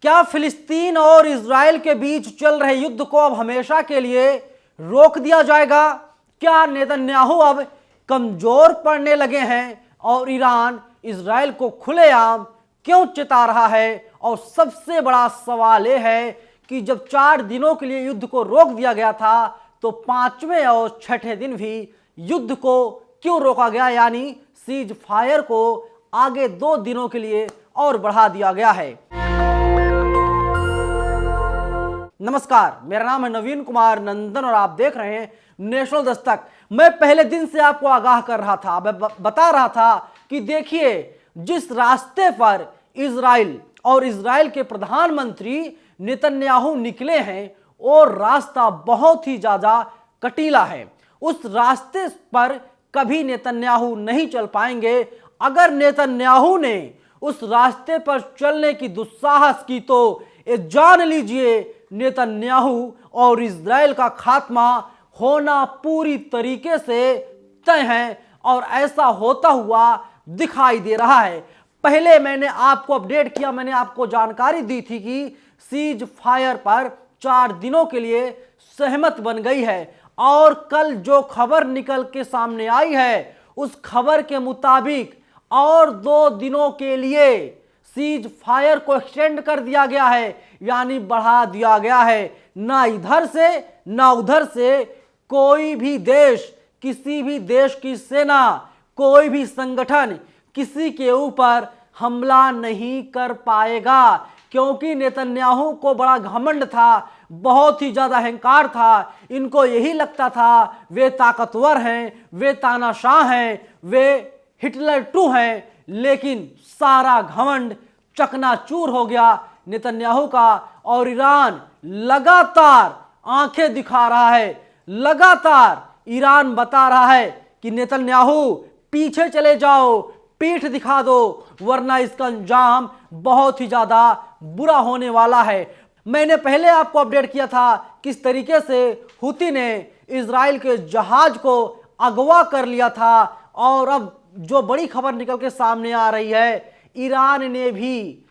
क्या फिलिस्तीन और इजराइल के बीच चल रहे युद्ध को अब हमेशा के लिए रोक दिया जाएगा? क्या नेतन्याहू अब कमजोर पड़ने लगे हैं और ईरान इजराइल को खुलेआम क्यों चिता रहा है? और सबसे बड़ा सवाल यह है कि जब 4 दिनों के लिए युद्ध को रोक दिया गया था तो 5वें और 6ठे दिन भी युद्ध को क्यों रोका गया, यानी सीज फायर को आगे 2 दिनों के लिए और बढ़ा दिया गया है। नमस्कार, मेरा नाम है नवीन कुमार नंदन और आप देख रहे हैं नेशनल दस्तक। मैं पहले दिन से आपको आगाह कर रहा था, बता रहा था कि देखिए जिस रास्ते पर इजराइल और इजराइल के प्रधानमंत्री नेतन्याहू निकले हैं वो रास्ता बहुत ही ज्यादा कटीला है। उस रास्ते पर कभी नेतन्याहू नहीं चल पाएंगे। अगर नेतन्याहू ने उस रास्ते पर चलने की दुस्साहस की तो ये जान लीजिए नेतन्याहू और इजराइल का खात्मा होना पूरी तरीके से तय है और ऐसा होता हुआ दिखाई दे रहा है। पहले मैंने आपको अपडेट किया, मैंने आपको जानकारी दी थी कि सीज फायर पर 4 दिनों के लिए सहमत बन गई है और कल जो खबर निकल के सामने आई है उस खबर के मुताबिक और 2 दिनों के लिए सीज फायर को एक्सटेंड कर दिया गया है, यानी बढ़ा दिया गया है। ना इधर से ना उधर से कोई भी देश, किसी भी देश की सेना, कोई भी संगठन किसी के ऊपर हमला नहीं कर पाएगा, क्योंकि नेतन्याहू को बड़ा घमंड था, बहुत ही ज्यादा अहंकार था। इनको यही लगता था वे ताकतवर हैं, वे तानाशाह हैं, वे हिटलर 2 हैं, लेकिन सारा घमंड चकनाचूर हो गया नेतन्याहू का। और ईरान लगातार आंखें दिखा रहा है, लगातार ईरान बता रहा है कि नेतन्याहू पीछे चले जाओ, पीठ दिखा दो, वरना इसका अंजाम बहुत ही ज्यादा बुरा होने वाला है। मैंने पहले आपको अपडेट किया था किस तरीके से हुती ने इजराइल के जहाज को अगवा कर लिया था और अब जो बड़ी खबर निकल के सामने आ रही है, ईरान ने भी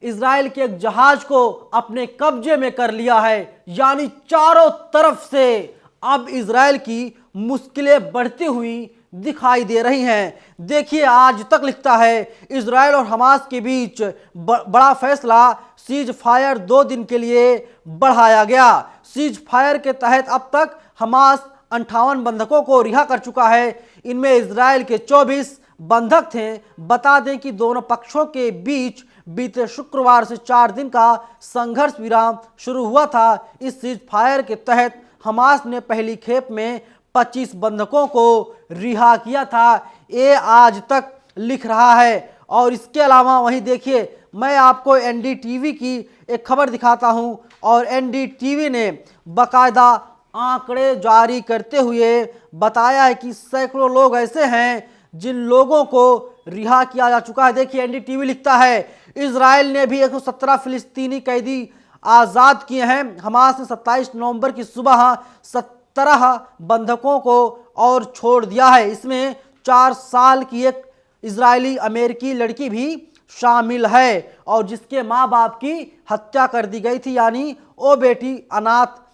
इजराइल के एक जहाज को अपने कब्जे में कर लिया है, यानी चारों तरफ से अब इजराइल की मुश्किलें बढ़ती हुई दिखाई दे रही हैं। देखिए आज तक लिखता है इजराइल और हमास के बीच बड़ा फैसला, सीज फायर 2 दिन के लिए बढ़ाया गया। सीज फायर के तहत अब तक हमास 58 बंधकों को रिहा कर चुका है, इनमें इजराइल के 24 बंधक थे। बता दें कि दोनों पक्षों के बीच बीते शुक्रवार से 4 दिन का संघर्ष विराम शुरू हुआ था। इस सीज फायर के तहत हमास ने पहली खेप में 25 बंधकों को रिहा किया था, ये आज तक लिख रहा है। और इसके अलावा वहीं देखिए मैं आपको एनडीटीवी की एक खबर दिखाता हूं और एनडीटीवी ने बाकायदा आंकड़े जारी करते हुए बताया है कि सैकड़ों लोग ऐसे हैं जिन लोगों को रिहा किया जा चुका है। देखिए एनडीटीवी लिखता है इजराइल ने भी 117 फिलिस्तीनी कैदी आज़ाद किए हैं। हमास ने 27 नवंबर की सुबह 17 बंधकों को और छोड़ दिया है। इसमें 4 साल की एक इजरायली अमेरिकी लड़की भी शामिल है और जिसके माँ बाप की हत्या कर दी गई थी, यानी वो बेटी अनाथ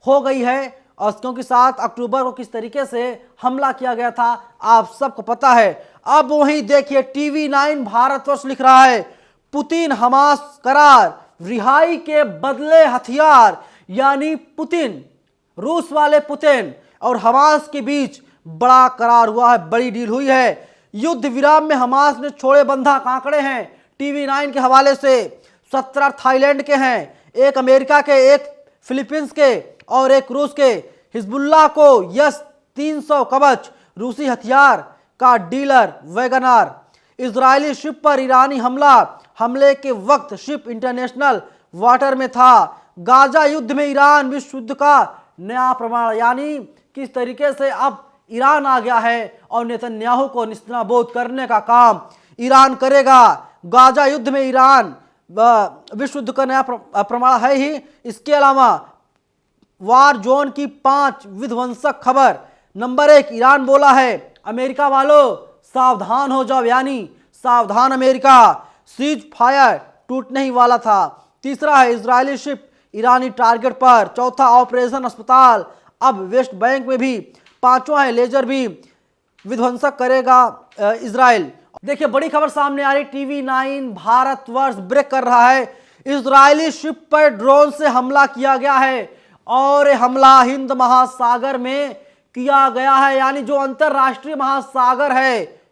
हो गई है। और क्योंकि 7 अक्टूबर को किस तरीके से हमला किया गया था आप सबको पता है। अब वहीं देखिए TV9 भारतवर्ष लिख रहा है पुतिन हमास करार, रिहाई के बदले हथियार, यानी पुतिन, रूस वाले पुतिन और हमास के बीच बड़ा करार हुआ है, बड़ी डील हुई है। युद्ध विराम में हमास ने छोड़े बंधक आंकड़े हैं TV9 के हवाले से। 17 थाईलैंड के हैं, 1 अमेरिका के, 1 फिलीपींस के और 1 रूस के। हिजबुल्लाह को यस 300 कवच, रूसी हथियार का डीलर वैगनार। इजरायली शिप पर ईरानी हमले के वक्त शिप इंटरनेशनल वाटर में था। गाजा युद्ध में ईरान विश्व युद्ध का नया प्रमाण, यानी किस तरीके से अब ईरान आ गया है और नेतन्याहू को निस्तानाबूद करने का काम ईरान करेगा। गाजा युद्ध में ईरान विश्व युद्ध का नया प्रमाण है ही। इसके अलावा वार जोन की 5 विध्वंसक खबर। नंबर 1, ईरान बोला है अमेरिका वालों सावधान हो जाओ, यानी सावधान अमेरिका, सीज फायर टूटने ही वाला था। तीसरा है इजरायली शिप ईरानी टारगेट पर। चौथा ऑपरेशन अस्पताल, अब वेस्ट बैंक में भी। पांचवा है लेजर भी विध्वंसक करेगा इजराइल। देखिए बड़ी खबर सामने आ रही, TV9 भारतवर्ष ब्रेक कर रहा है। इजरायली शिप पर ड्रोन से हमला किया गया है और हमला हिंद महासागर में किया गया है, यानी जो अंतरराष्ट्रीय महासागर है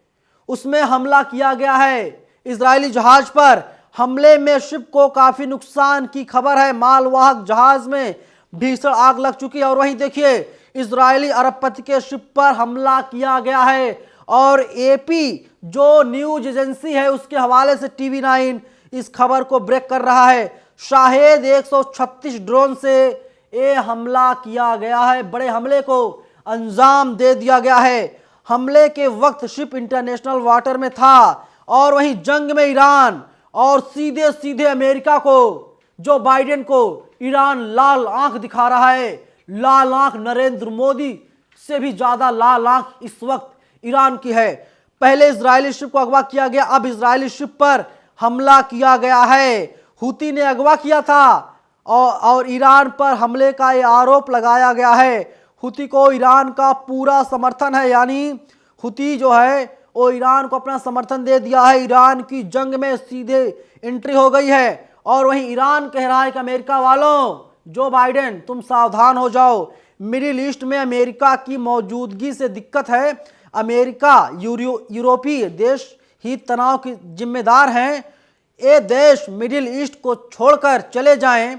उसमें हमला किया गया है इजरायली जहाज पर। हमले में शिप को काफी नुकसान की खबर है। मालवाहक जहाज में भीषण आग लग चुकी है। और वहीं देखिए इजरायली अरबपति के शिप पर हमला किया गया है और AP जो न्यूज एजेंसी है उसके हवाले से TV9 इस खबर को ब्रेक कर रहा है। शाहेद 136 ड्रोन से ये हमला किया गया है। बड़े हमले को अंजाम दे दिया गया है। हमले के वक्त शिप इंटरनेशनल वाटर में था और वहीं जंग में ईरान और सीधे सीधे अमेरिका को, जो बाइडेन को ईरान लाल आंख दिखा रहा है। लाल आंख नरेंद्र मोदी से भी ज्यादा लाल आंख इस वक्त ईरान की है। पहले इजरायली शिप को अगवा किया गया, अब इजरायली शिप पर हमला किया गया है। हुती ने अगवा किया था और ईरान पर हमले का ये आरोप लगाया गया है। हुती को ईरान का पूरा समर्थन है, यानी हुती जो है वो ईरान को अपना समर्थन दे दिया है। ईरान की जंग में सीधे एंट्री हो गई है और वहीं ईरान कह रहा है कि अमेरिका वालों, जो बाइडेन तुम सावधान हो जाओ, मिडिल ईस्ट में अमेरिका की मौजूदगी से दिक्कत है। अमेरिका यूरोपीय देश ही तनाव की जिम्मेदार हैं। ये देश मिडिल ईस्ट को छोड़कर चले जाएं,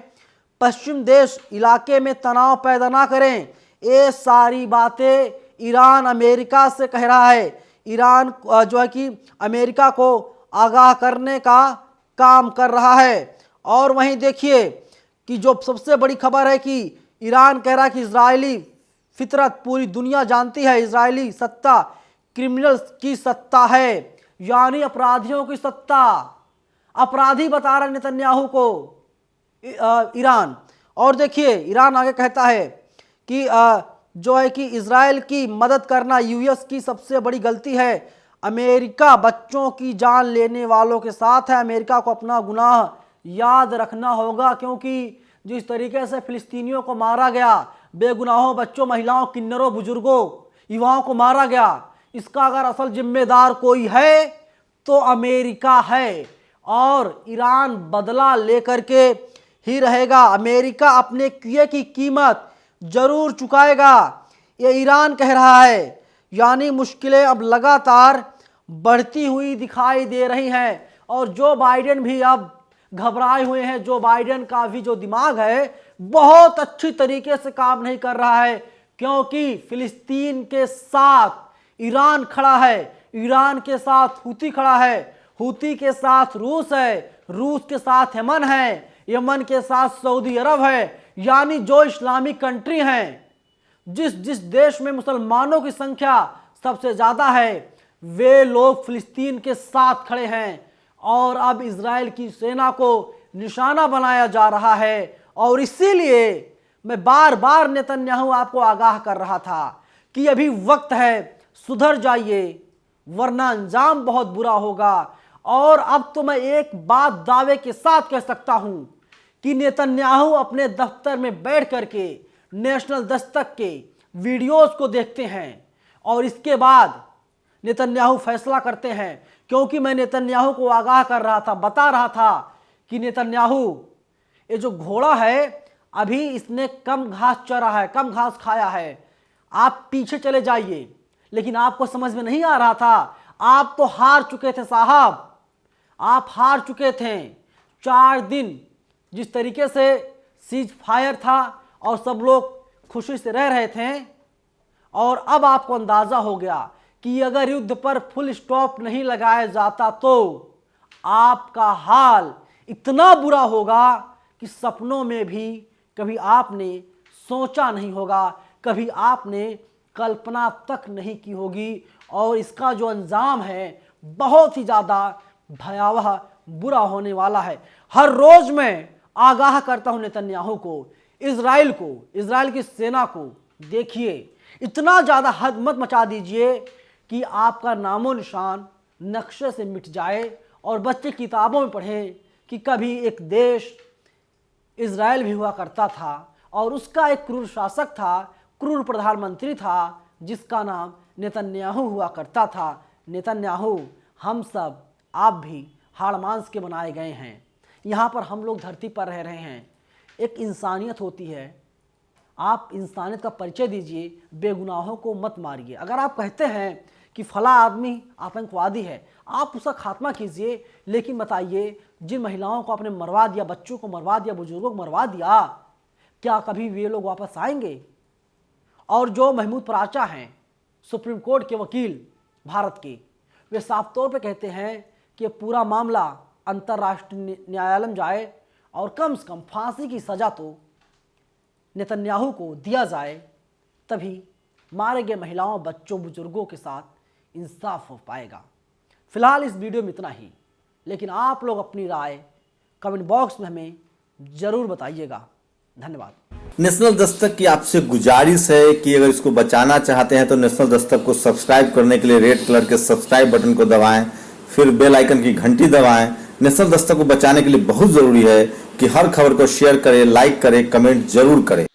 पश्चिम देश इलाके में तनाव पैदा ना करें। ये सारी बातें ईरान अमेरिका से कह रहा है। ईरान जो है कि अमेरिका को आगाह करने का काम कर रहा है। और वहीं देखिए कि जो सबसे बड़ी खबर है कि ईरान कह रहा है कि इजरायली फितरत पूरी दुनिया जानती है, इजरायली सत्ता क्रिमिनल्स की सत्ता है, यानी अपराधियों की सत्ता। अपराधी बता रहा नेतन्याहू को ईरान। और देखिए ईरान आगे कहता है कि जो है कि इजराइल की मदद करना US की सबसे बड़ी गलती है। अमेरिका बच्चों की जान लेने वालों के साथ है। अमेरिका को अपना गुनाह याद रखना होगा, क्योंकि जिस तरीके से फिलिस्तीनियों को मारा गया, बेगुनाहों बच्चों, महिलाओं, किन्नरों, बुजुर्गों, युवाओं को मारा गया, इसका अगर असल जिम्मेदार कोई है तो अमेरिका है और ईरान बदला लेकर के ही रहेगा। अमेरिका अपने किए की कीमत जरूर चुकाएगा, ये ईरान कह रहा है। यानी मुश्किलें अब लगातार बढ़ती हुई दिखाई दे रही हैं और जो बाइडेन भी अब घबराए हुए हैं। जो बाइडेन का भी जो दिमाग है बहुत अच्छी तरीके से काम नहीं कर रहा है, क्योंकि फिलिस्तीन के साथ ईरान खड़ा है, ईरान के साथ हुती खड़ा है, हुती के साथ रूस है, रूस के साथ यमन है, यमन के साथ सऊदी अरब है। यानी जो इस्लामिक कंट्री हैं, जिस देश में मुसलमानों की संख्या सबसे ज्यादा है, वे लोग फिलिस्तीन के साथ खड़े हैं। और अब इजराइल की सेना को निशाना बनाया जा रहा है और इसीलिए मैं बार बार नेतन्याहू आपको आगाह कर रहा था कि अभी वक्त है, सुधर जाइए वरना अंजाम बहुत बुरा होगा। और अब तो मैं एक बात दावे के साथ कह सकता हूं कि नेतन्याहू अपने दफ्तर में बैठ करके नेशनल दस्तक के वीडियोस को देखते हैं और इसके बाद नेतन्याहू फैसला करते हैं। क्योंकि मैं नेतन्याहू को आगाह कर रहा था, बता रहा था कि नेतन्याहू, ये जो घोड़ा है अभी इसने कम घास चरा है, कम घास खाया है, आप पीछे चले जाइए। लेकिन आपको समझ में नहीं आ रहा था, आप तो हार चुके थे साहब, आप हार चुके थे। 4 दिन जिस तरीके से सीज फायर था और सब लोग खुशी से रह रहे थे, और अब आपको अंदाजा हो गया कि अगर युद्ध पर फुल स्टॉप नहीं लगाया जाता तो आपका हाल इतना बुरा होगा कि सपनों में भी कभी आपने सोचा नहीं होगा, कभी आपने कल्पना तक नहीं की होगी। और इसका जो अंजाम है बहुत ही ज़्यादा भयावह बुरा होने वाला है। हर रोज मैं आगाह करता हूं नेतन्याहू को, इजराइल की सेना को, देखिए इतना ज़्यादा हद मत मचा दीजिए कि आपका नामो निशान नक्शे से मिट जाए। और बच्चे किताबों में पढ़ें कि कभी एक देश इजराइल भी हुआ करता था और उसका एक क्रूर शासक था, क्रूर प्रधानमंत्री था जिसका नाम नेतन्याहू हुआ करता था। नेतन्याहू हम सब, आप भी हाड़ मांस के बनाए गए हैं। यहाँ पर हम लोग धरती पर रह रहे हैं। एक इंसानियत होती है, आप इंसानियत का परिचय दीजिए, बेगुनाहों को मत मारिए। अगर आप कहते हैं कि फला आदमी आतंकवादी है, आप उसका खात्मा कीजिए, लेकिन बताइए जिन महिलाओं को आपने मरवा दिया, बच्चों को मरवा दिया, बुजुर्गों को मरवा दिया, क्या कभी वे लोग वापस आएंगे? और जो महमूद पराचा हैं, सुप्रीम कोर्ट के वकील भारत के, वे साफ तौर पे कहते हैं कि पूरा मामला अंतर्राष्ट्रीय न्यायालय में जाए और कम से कम फांसी की सज़ा तो नेतन्याहू को दिया जाए, तभी मारे गए महिलाओं, बच्चों, बुजुर्गों के साथ इंसाफ हो पाएगा। फिलहाल इस वीडियो में इतना ही, लेकिन आप लोग अपनी राय कमेंट बॉक्स में हमें ज़रूर बताइएगा। धन्यवाद। नेशनल दस्तक की आपसे गुजारिश है कि अगर इसको बचाना चाहते हैं तो नेशनल दस्तक को सब्सक्राइब करने के लिए रेड कलर के सब्सक्राइब बटन को दबाएं, फिर बेल आइकन की घंटी दबाएं। नेशनल दस्तक को बचाने के लिए बहुत जरूरी है कि हर खबर को शेयर करें, लाइक करें, कमेंट जरूर करें।